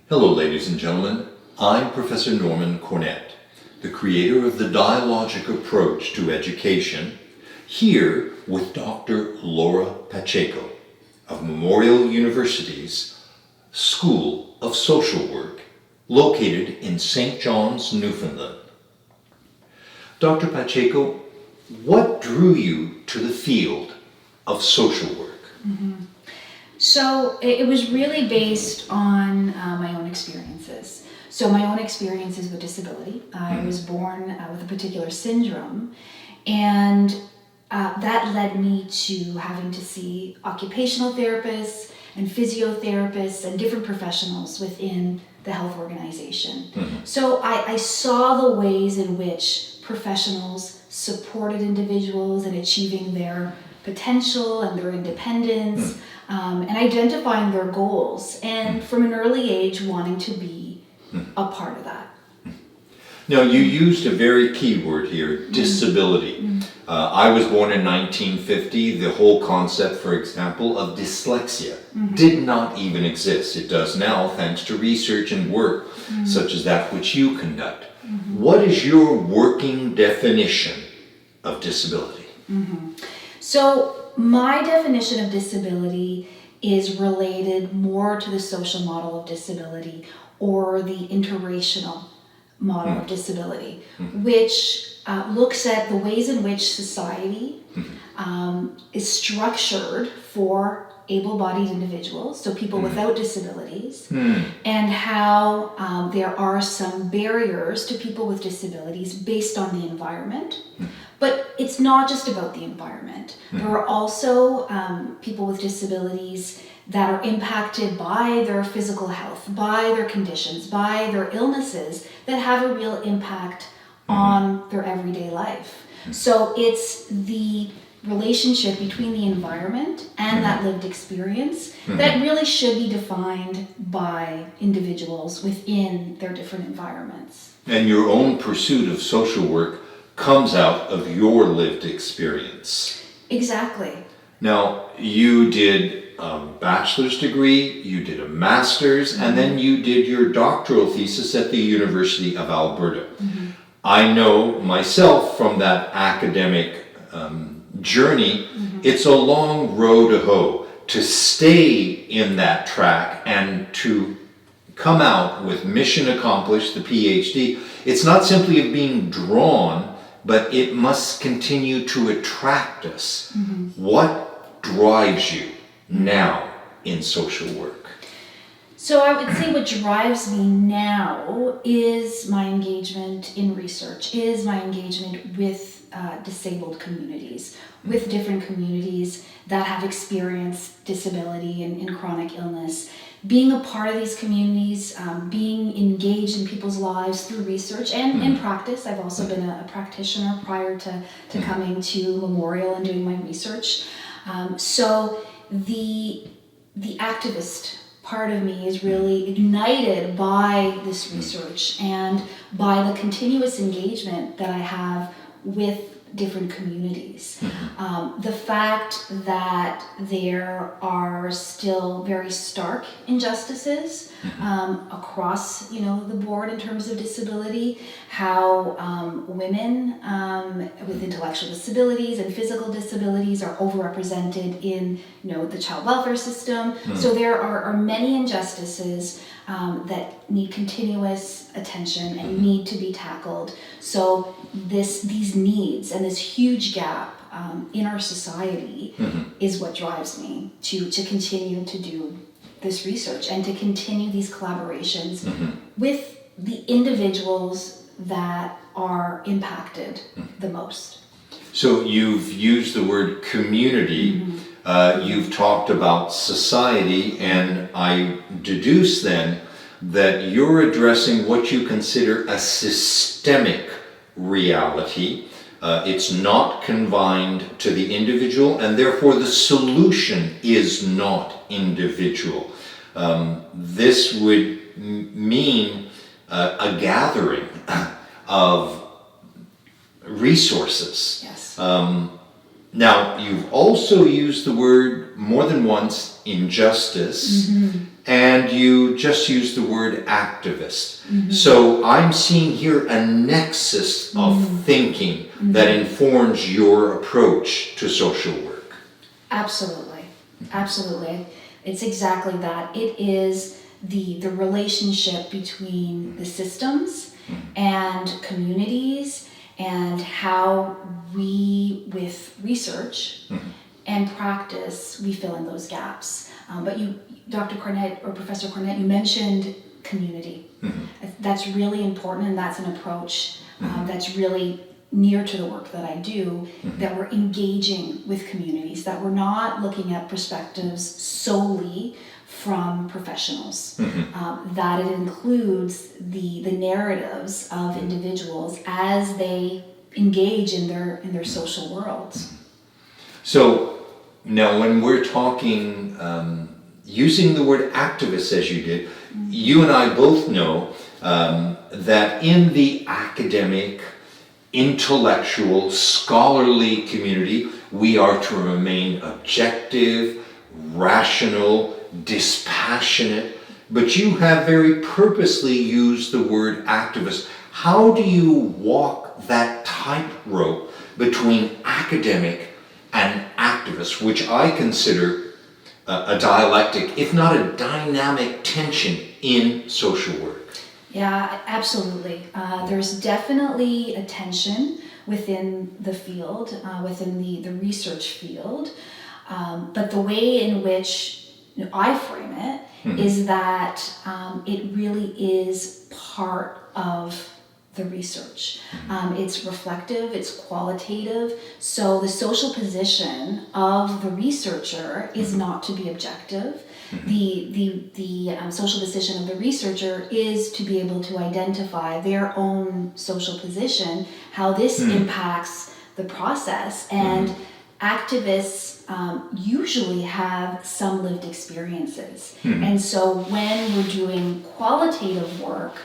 Hello, ladies and gentlemen. I'm Professor Norman Cornett, the creator of the dialogic approach to education, here with Dr. Laura Pacheco of Memorial University's School of Social Work, located in St. John's, Newfoundland. Dr. Pacheco, what drew you to the field of social work? So it was really based on my own experiences. So my own experiences with disability. I was born with a particular syndrome, and that led me to having to see occupational therapists and physiotherapists and different professionals within the health organization. So I saw the ways in which professionals supported individuals in achieving their potential and their independence, and identifying their goals, and from an early age wanting to be a part of that. Now, you used a very key word here, disability. I was born in 1950. The whole concept, for example, of dyslexia did not even exist. It does now, thanks to research and work such as that which you conduct. What is your working definition of disability? So my definition of disability is related more to the social model of disability, or the interracial model of disability, which looks at the ways in which society is structured for able-bodied individuals, so people without disabilities, and how there are some barriers to people with disabilities based on the environment. But it's not just about the environment. There are also people with disabilities that are impacted by their physical health, by their conditions, by their illnesses, that have a real impact on their everyday life. So it's the relationship between the environment and that lived experience that really should be defined by individuals within their different environments. And your own pursuit of social work comes out of your lived experience. Exactly. Now, you did a bachelor's degree, you did a master's, and then you did your doctoral thesis at the University of Alberta. I know myself from that academic journey, it's a long road to hoe to stay in that track and to come out with mission accomplished, the PhD. It's not simply of being drawn, but it must continue to attract us. What drives you now in social work? So I would say what drives me now is my engagement in research, is my engagement with disabled communities, with different communities that have experienced disability and chronic illness. Being a part of these communities, being engaged in people's lives through research and in practice. I've also been a practitioner prior to coming to Memorial and doing my research. So the activist part of me is really ignited by this research and by the continuous engagement that I have with different communities. The fact that there are still very stark injustices across, the board in terms of disability, how women with intellectual disabilities and physical disabilities are overrepresented in, the child welfare system. So there are many injustices that need continuous attention and need to be tackled. So these needs and this huge gap in our society is what drives me to continue to do this research and to continue these collaborations with the individuals that are impacted the most. So you've used the word community, you've talked about society, and I deduce then that you're addressing what you consider a systemic reality. It's not confined to the individual, and therefore the solution is not individual. This would mean a gathering of resources. Yes. Now, you've also used the word more than once, injustice, and you just used the word activist. So I'm seeing here a nexus of thinking that informs your approach to social work. Absolutely. Absolutely. It's exactly that. It is the relationship between the systems and communities, and how we, with research and practice, we fill in those gaps. But you, Dr. Cornett, or Professor Cornett, you mentioned community. That's really important, and that's an approach that's really near to the work that I do, that we're engaging with communities, that we're not looking at perspectives solely from professionals, that it includes the narratives of individuals as they engage in their social worlds. So now when we're talking, using the word activist as you did, you and I both know that in the academic, intellectual, scholarly community, we are to remain objective, rational, dispassionate, but you have very purposely used the word activist. How do you walk that tightrope between academic and activist, which I consider a dialectic, if not a dynamic tension in social work? Yeah, absolutely. There's definitely a tension within the field, within the research field, but the way in which I frame it is that it really is part of the research. It's reflective, it's qualitative, so the social position of the researcher is not to be objective. The social position of the researcher is to be able to identify their own social position, how this impacts the process, and activists usually have some lived experiences. And so when we're doing qualitative work,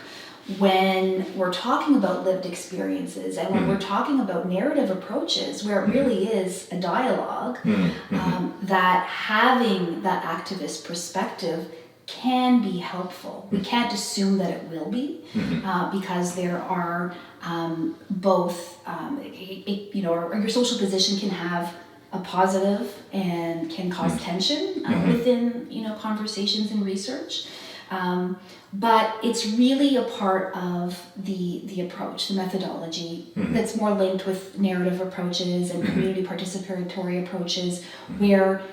when we're talking about lived experiences, and when we're talking about narrative approaches where it really is a dialogue, that having that activist perspective can be helpful. We can't assume that it will be, because there are both, your social position can have a positive and can cause tension within conversations and research. But it's really a part of the approach, the methodology, that's more linked with narrative approaches and community participatory approaches, where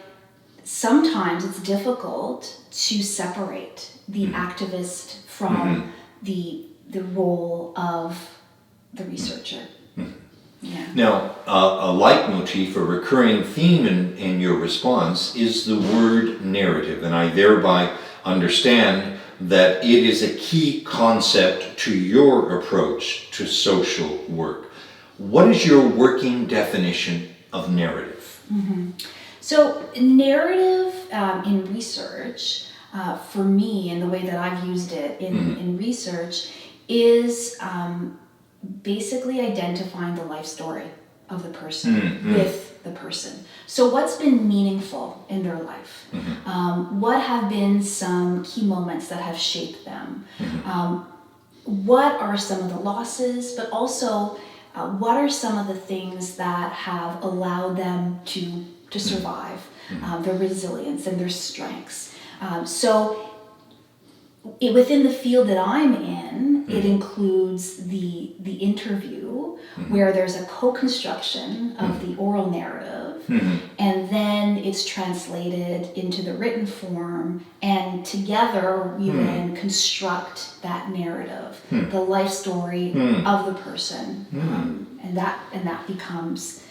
sometimes it's difficult to separate the activist from the role of the researcher. Yeah. Now, a leitmotif, a recurring theme in your response is the word narrative, and I thereby understand that it is a key concept to your approach to social work. What is your working definition of narrative? So narrative in research, for me, and the way that I've used it in research, is basically identifying the life story of the person with the person. So what's been meaningful in their life? What have been some key moments that have shaped them? What are some of the losses, but also what are some of the things that have allowed them to survive, their resilience and their strengths? Within the field that I'm in, it includes the interview, where there's a co-construction of the oral narrative, and then it's translated into the written form, and together we then construct that narrative, the life story of the person, and that becomes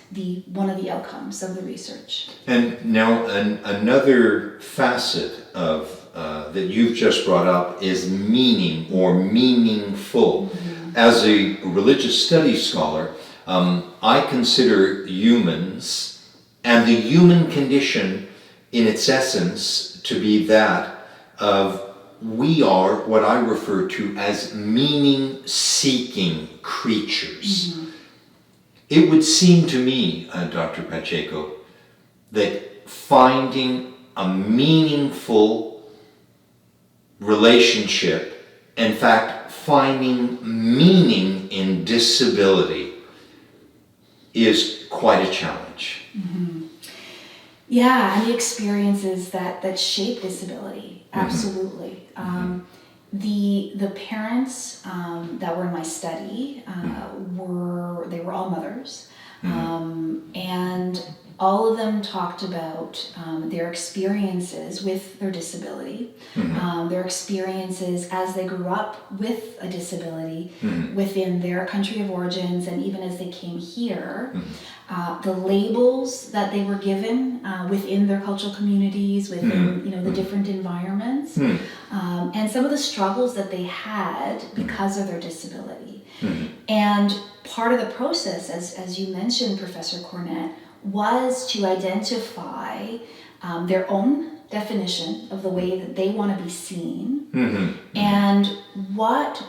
one of the outcomes of the research. And now another facet of that you've just brought up is meaning or meaningful. As a religious studies scholar, I consider humans and the human condition in its essence to be that of we are what I refer to as meaning-seeking creatures. It would seem to me, Dr. Pacheco, that finding a meaningful relationship, in fact, finding meaning in disability is quite a challenge. Mm-hmm. Yeah, and the experiences that shape disability, absolutely. The parents that were in my study were all mothers, and all of them talked about their experiences with their disability, their experiences as they grew up with a disability within their country of origins, and even as they came here, the labels that they were given within their cultural communities, within the different environments, and some of the struggles that they had because of their disability. And part of the process, as you mentioned, Professor Cornett, was to identify their own definition of the way that they want to be seen, and what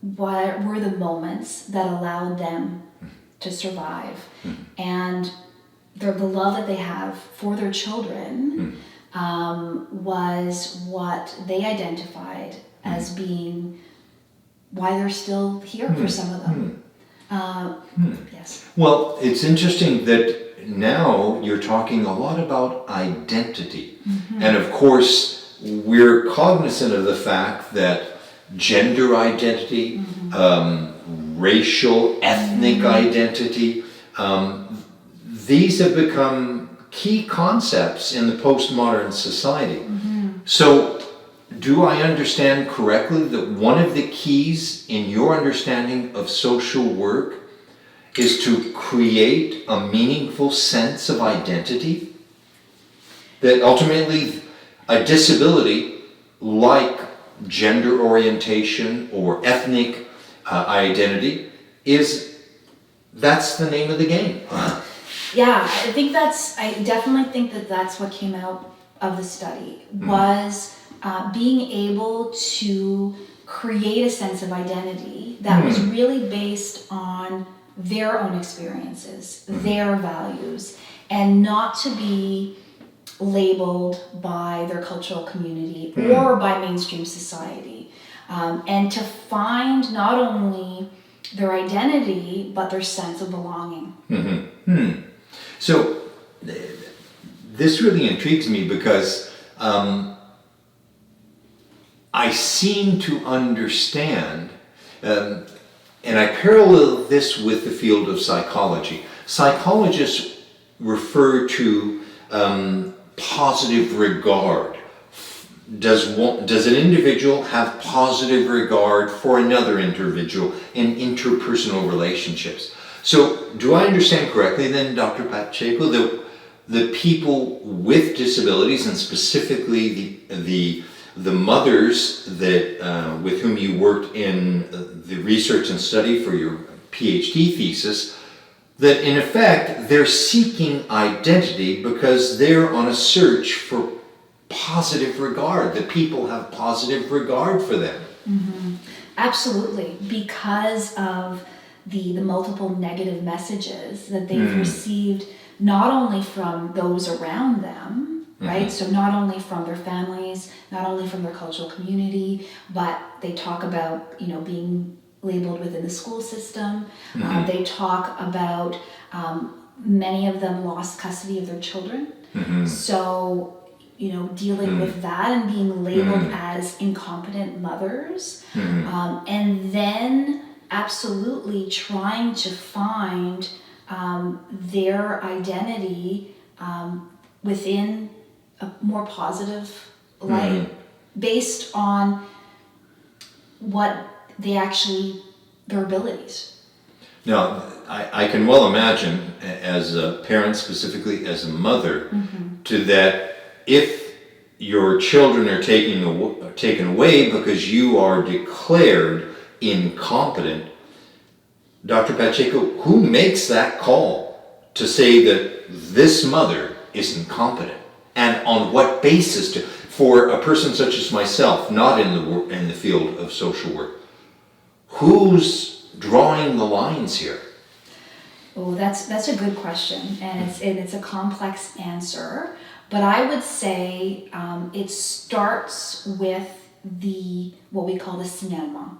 were the moments that allowed them to survive, and the love that they have for their children was what they identified as being why they're still here for some of them. Yes. Well, it's interesting that now you're talking a lot about identity. And of course, we're cognizant of the fact that gender identity, racial, ethnic identity, these have become key concepts in the postmodern society. So, do I understand correctly that one of the keys in your understanding of social work is to create a meaningful sense of identity? That ultimately a disability like gender orientation or ethnic identity that's the name of the game. Yeah, I definitely think that's what came out of the study, was being able to create a sense of identity that was really based on their own experiences, their values, and not to be labeled by their cultural community or by mainstream society, and to find not only their identity but their sense of belonging. So this really intrigues me because I seem to understand, and I parallel this with the field of psychology. Psychologists refer to positive regard. Does an individual have positive regard for another individual in interpersonal relationships? So, do I understand correctly then, Dr. Pacheco, that the people with disabilities, and specifically the mothers that with whom you worked in the research and study for your PhD thesis, that in effect they're seeking identity because they're on a search for positive regard, that people have positive regard for them? Absolutely, because of the multiple negative messages that they've received, not only from those around them, right? So not only from their families, not only from their cultural community, but they talk about, being labeled within the school system. They talk about many of them lost custody of their children. So, dealing with that and being labeled as incompetent mothers. And then absolutely trying to find their identity within a more positive light, based on what their abilities. Now, I can well imagine, as a parent, specifically as a mother, to that if your children are taken away because you are declared incompetent, Dr. Pacheco, who makes that call to say that this mother is incompetent? And on what basis for a person such as myself, not in the field of social work, who's drawing the lines here? Oh, that's a good question, and it's a complex answer. But I would say it starts with what we call the signalement.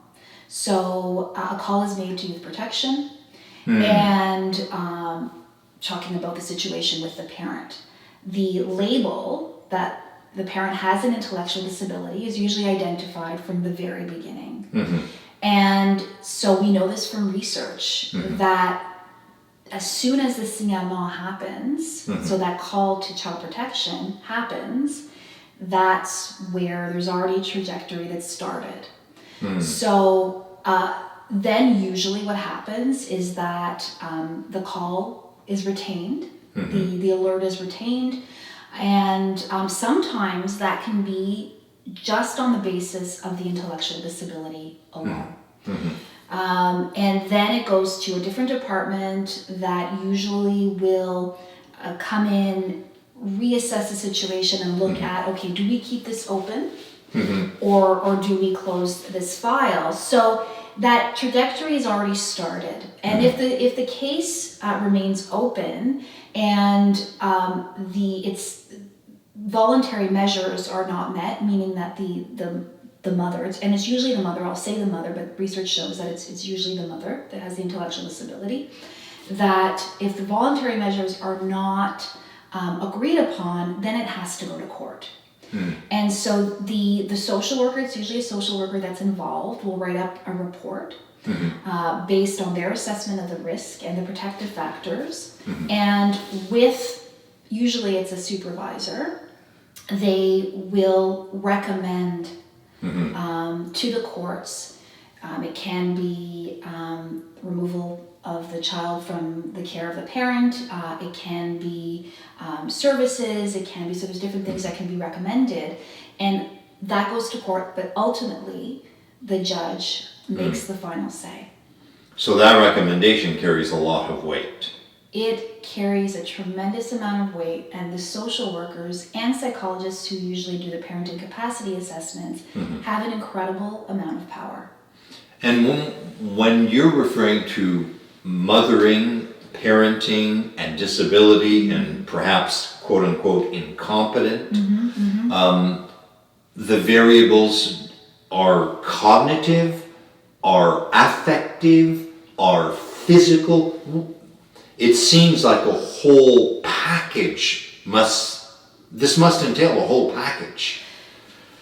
So a call is made to youth protection and talking about the situation with the parent. The label that the parent has an intellectual disability is usually identified from the very beginning. And so we know this from research that as soon as the signalement happens, so that call to child protection happens, that's where there's already a trajectory that's started. So then usually what happens is that the call is retained, the alert is retained, and sometimes that can be just on the basis of the intellectual disability alone. And then it goes to a different department that usually will come in, reassess the situation and look at, okay, do we keep this open or do we close this file? So that trajectory has already started. And if the case remains open and its voluntary measures are not met, meaning that the mother, and it's usually the mother, I'll say the mother, but research shows that it's usually the mother that has the intellectual disability, that if the voluntary measures are not agreed upon, then it has to go to court. And so the social worker, it's usually a social worker that's involved, will write up a report based on their assessment of the risk and the protective factors. And usually it's a supervisor, they will recommend to the courts. It can be removal of the child from the care of the parent. It can be services. It can be, so there's different things that can be recommended. And that goes to court, but ultimately the judge makes the final say. So that recommendation carries a lot of weight. It carries a tremendous amount of weight, and the social workers and psychologists who usually do the parenting capacity assessments have an incredible amount of power. And when you're referring to mothering, parenting, and disability, and perhaps quote unquote incompetent, the variables are cognitive, are affective, are physical. It seems like a whole package this must entail a whole package.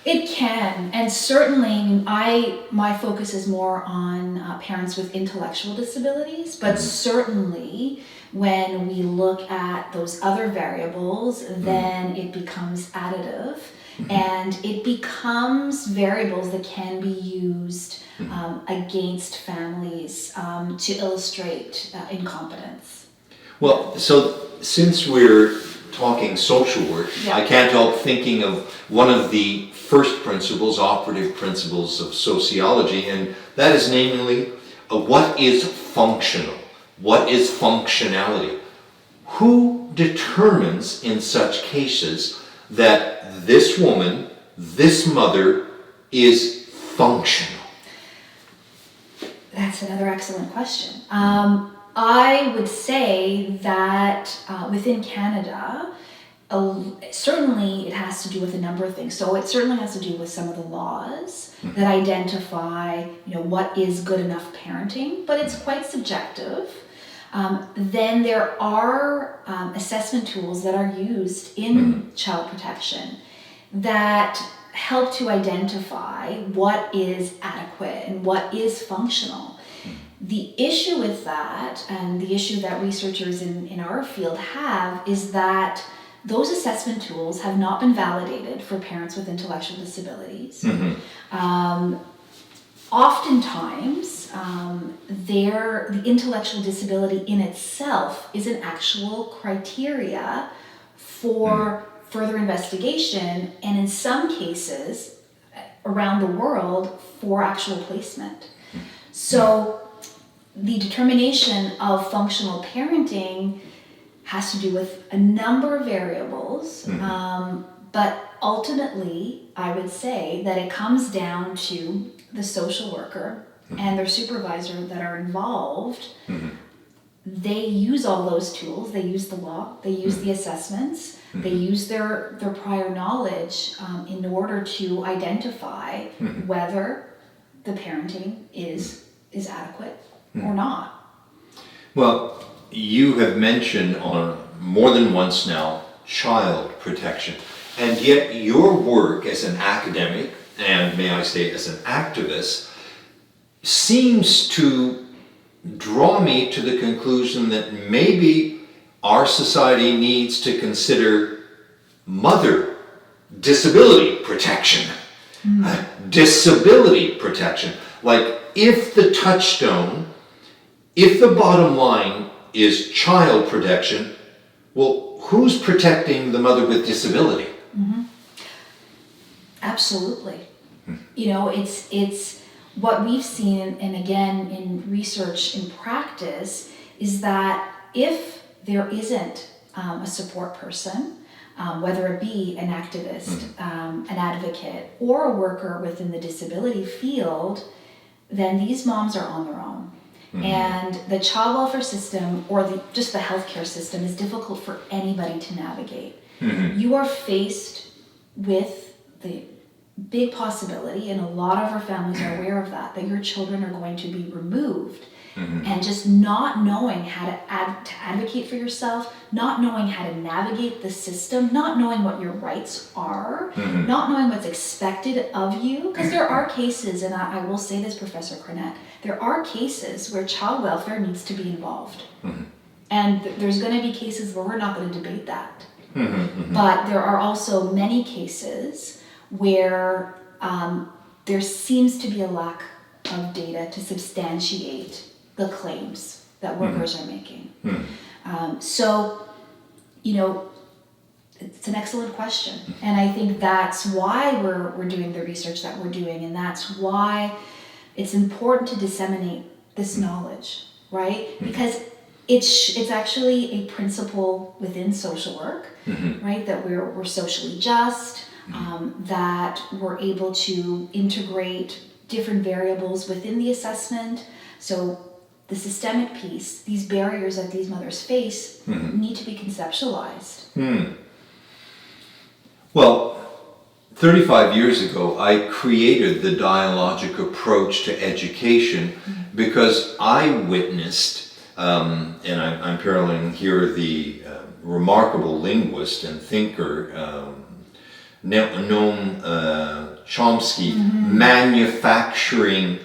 It can, and certainly, my focus is more on parents with intellectual disabilities, but certainly when we look at those other variables, then it becomes additive, and it becomes variables that can be used against families to illustrate incompetence. Well, so since we're talking social work, I can't help thinking of one of the first principles, operative principles of sociology, and that is namely, what is functional? What is functionality? Who determines in such cases that this woman, this mother, is functional? That's another excellent question. I would say that within Canada, certainly it has to do with a number of things. So it certainly has to do with some of the laws that identify, what is good enough parenting, but it's quite subjective. Then there are assessment tools that are used in child protection that help to identify what is adequate and what is functional. The issue with that, and the issue that researchers in our field have, is that those assessment tools have not been validated for parents with intellectual disabilities. Oftentimes, the intellectual disability in itself is an actual criteria for further investigation, and in some cases, around the world, for actual placement. So the determination of functional parenting has to do with a number of variables, but ultimately, I would say that it comes down to the social worker and their supervisor that are involved. they use all those tools. They use the law, they use the assessments, they use their prior knowledge in order to identify whether the parenting is adequate or not. Well, you have mentioned on more than once now child protection, and yet your work as an academic, and may I say as an activist, seems to draw me to the conclusion that maybe our society needs to consider mother disability protection. Disability protection. Like, if the touchstone, if the bottom line is child protection, well, who's protecting the mother with disability? Absolutely. You know, it's what we've seen, and again in research and practice, is that if there isn't a support person, whether it be an activist, an advocate, or a worker within the disability field, then these moms are on their own. And the child welfare system, or just the healthcare system, is difficult for anybody to navigate. You are faced with the big possibility, and a lot of our families are aware of that your children are going to be removed. And just not knowing how to advocate for yourself, not knowing how to navigate the system, not knowing what your rights are, not knowing what's expected of you. Because there are cases, and I will say this, Professor Cornett, there are cases where child welfare needs to be involved. And there's going to be cases where we're not going to debate that. But there are also many cases where there seems to be a lack of data to substantiate the claims that workers are making. So, you know, it's an excellent question. And I think that's why we're doing the research that we're doing, and that's why it's important to disseminate this knowledge, right? Because it's actually a principle within social work, right? That we're socially just, that we're able to integrate different variables within the assessment. So the systemic piece, these barriers that these mothers face, need to be conceptualized. Well, 35 years ago, I created the dialogic approach to education because I witnessed, and I'm paralleling here the remarkable linguist and thinker, Noam Chomsky, manufacturing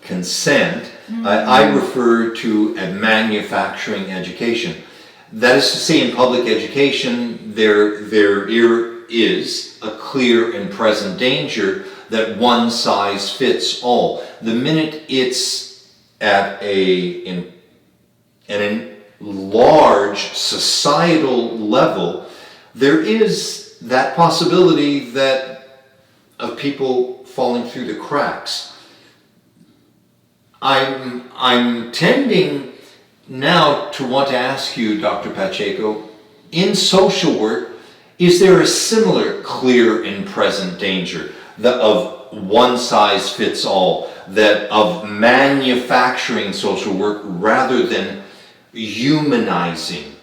consent. I refer to a manufacturing education. That is to say, in public education, there is a clear and present danger that one size fits all. The minute it's at a large societal level, there is that possibility of people falling through the cracks. I'm tending now to want to ask you, Dr. Pacheco, in social work, is there a similar clear and present danger of one size fits all, that of manufacturing social work rather than humanizing,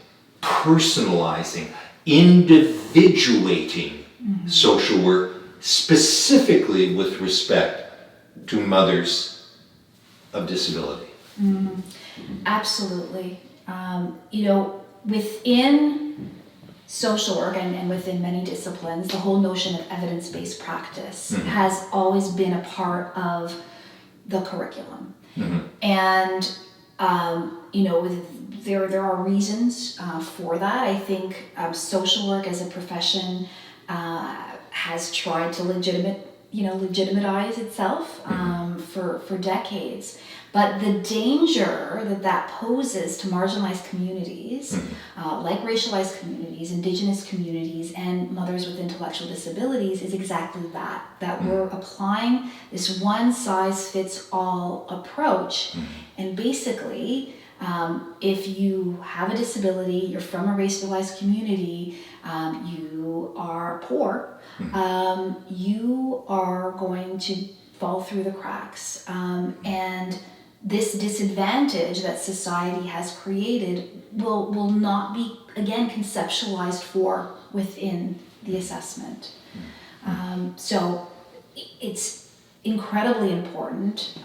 personalizing, individuating social work, specifically with respect to mothers of disability? Absolutely. You know, within social work and within many disciplines, the whole notion of evidence-based practice has always been a part of the curriculum. And, you know, there are reasons for that. I think social work as a profession has tried to legitimize itself for decades. But the danger that poses to marginalized communities, like racialized communities, indigenous communities, and mothers with intellectual disabilities is exactly that we're applying this one-size-fits-all approach. And basically, if you have a disability, you're from a racialized community, you are poor, you are going to fall through the cracks. And this disadvantage that society has created will not be, again, conceptualized for within the assessment. So it's incredibly important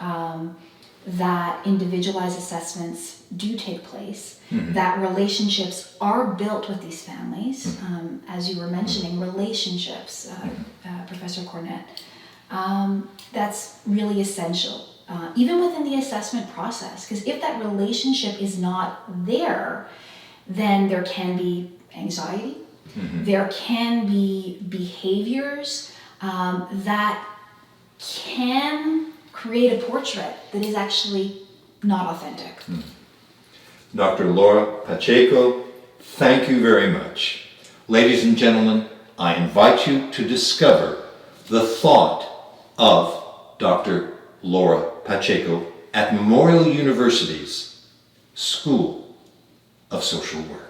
that individualized assessments do take place, that relationships are built with these families, as you were mentioning, relationships, Professor Cornett. That's really essential, even within the assessment process, because if that relationship is not there, then there can be anxiety, there can be behaviors that can create a portrait that is actually not authentic. Dr. Laura Pacheco, thank you very much. Ladies and gentlemen, I invite you to discover the thought of Dr. Laura Pacheco at Memorial University's School of Social Work.